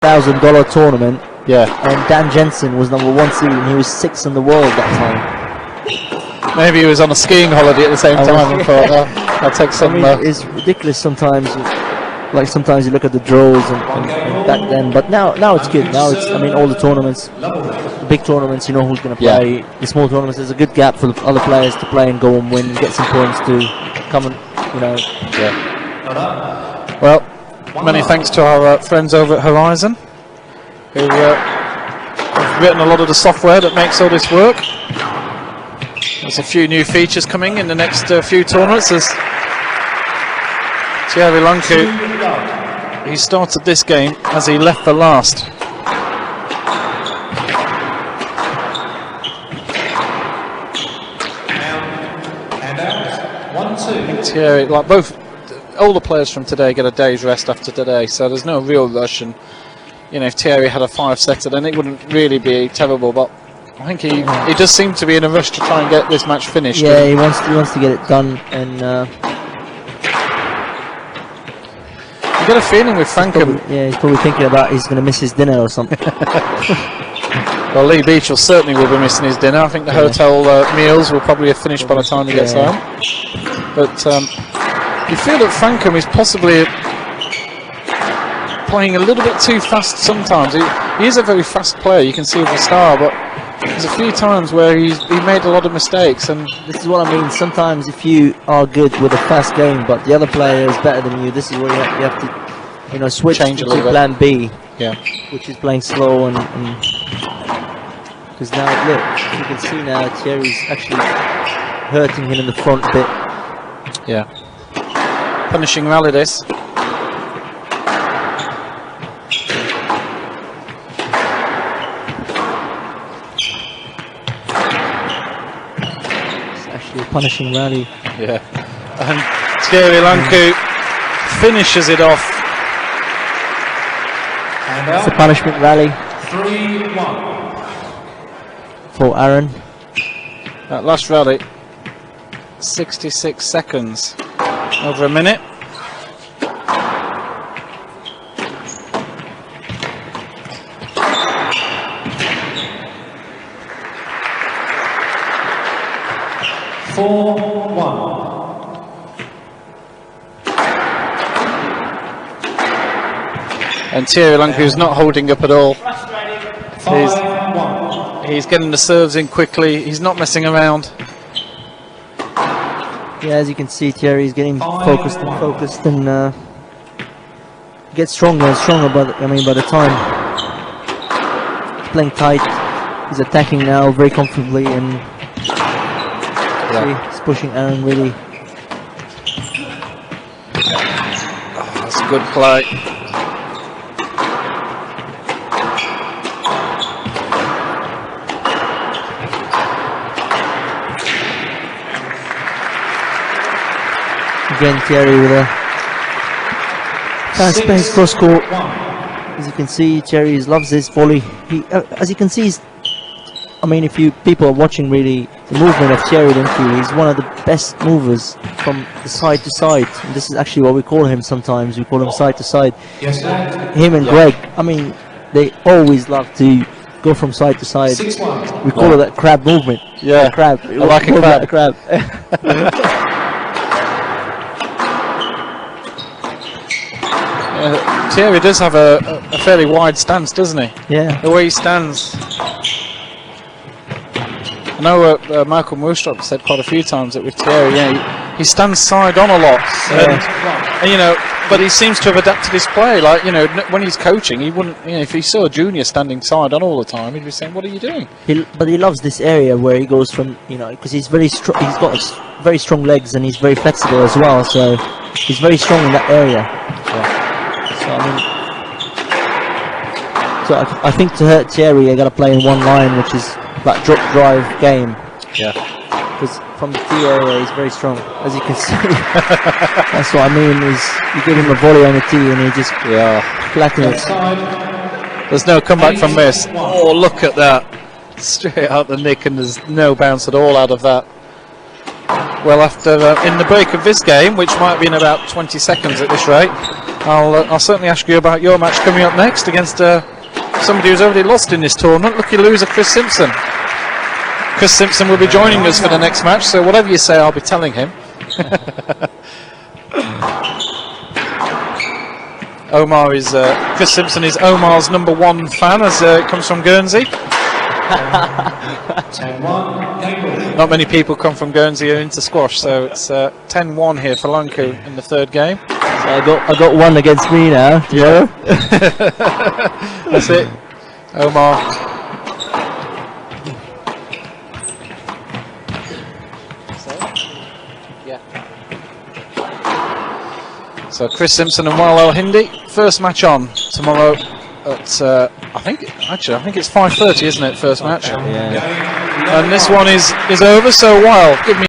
$100,000 tournament. Yeah. And Dan Jensen was #1 seed, and he was 6th in the world that time. Maybe he was on a skiing holiday at the same time and thought, I'll take some... it's ridiculous sometimes. Like sometimes you look at the draws and back then, but now it's good. Now it's, I mean, all the tournaments, the big tournaments, you know who's going to play. Yeah. The small tournaments, there's a good gap for the other players to play and go and win, get some points to come and, you know. Yeah. Well, many thanks to our friends over at Horizon, who have written a lot of the software that makes all this work. There's a few new features coming in the next few tournaments. There's Thierry Lincou, he started this game as he left the last. Thierry, like all the players from today get a day's rest after today, so there's no real rush. And you know, if Thierry had a 5-setter, then it wouldn't really be terrible. But I think he does seem to be in a rush to try and get this match finished. Yeah, he wants to get it done, and you get a feeling with Frankcomb. He's probably thinking about he's going to miss his dinner or something. Well, Lee Beach certainly will be missing his dinner. I think the hotel meals will probably have finished by the time he gets home. But you feel that Frankcomb is possibly playing a little bit too fast sometimes. He is a very fast player, you can see with the star, but there's a few times where he made a lot of mistakes. And this is what I mean. Sometimes if you are good with a fast game, but the other player is better than you, this is where you have to, you know, switch to plan B. Yeah. Which is playing slow and because now look, you can see now Thierry's actually hurting him in the front bit. Yeah. Punishing rally this. Punishing rally. Yeah. And Thierry Lincou finishes it off. It's a punishment rally. 3-1. For Aaron. That last rally, 66 seconds. Over a minute. And Thierry Lincou's not holding up at all. He's getting the serves in quickly. He's not messing around. Yeah, as you can see, Thierry's getting focused and gets stronger and stronger. By the time he's playing tight, he's attacking now very comfortably, and he's pushing Aaron really. Oh, that's a good play. Again, Thierry with a fast-paced cross-court. As you can see, Thierry loves his volley. As you can see, if people are watching really the movement of Thierry Lincou, he's one of the best movers from the side to side. And this is actually what we call him sometimes. We call him side to side. Him and Greg, they always love to go from side to side. We call it that crab movement. Yeah, crab. I like a crab. Thierry does have a fairly wide stance, doesn't he? Yeah. The way he stands. I know Michael Moorstrup said quite a few times that with Thierry, he stands side on a lot, and but he seems to have adapted his play. Like when he's coaching, he wouldn't. If he saw a junior standing side on all the time, he'd be saying, "What are you doing?" But he loves this area where he goes from, because he's very strong. He's got very strong legs and he's very flexible as well. So he's very strong in that area. Yeah. So I think to hurt Thierry, I got to play in one line, which is that drop drive game. Yeah. Because from the tee area, he's very strong, as you can see. That's what I mean. Is you give him a volley on the tee and he just flattens it. There's no comeback from this. Oh, look at that! Straight out the nick, and there's no bounce at all out of that. Well, after in the break of this game, which might be in about 20 seconds at this rate, I'll certainly ask you about your match coming up next against somebody who's already lost in this tournament. Lucky loser, Chris Simpson. Chris Simpson will be joining us for the next match, so whatever you say, I'll be telling him. Omar is Chris Simpson is Omar's #1 fan, as it comes from Guernsey. Not many people come from Guernsey and into squash, so it's 10-1 here for Lincou in the third game. So I got one against me now. Yeah. That's it. Omar. So Chris Simpson and Wael El-Hindi, first match on tomorrow at I think it's 5:30, isn't it? First match. Yeah. And this one is over. So Wael, give me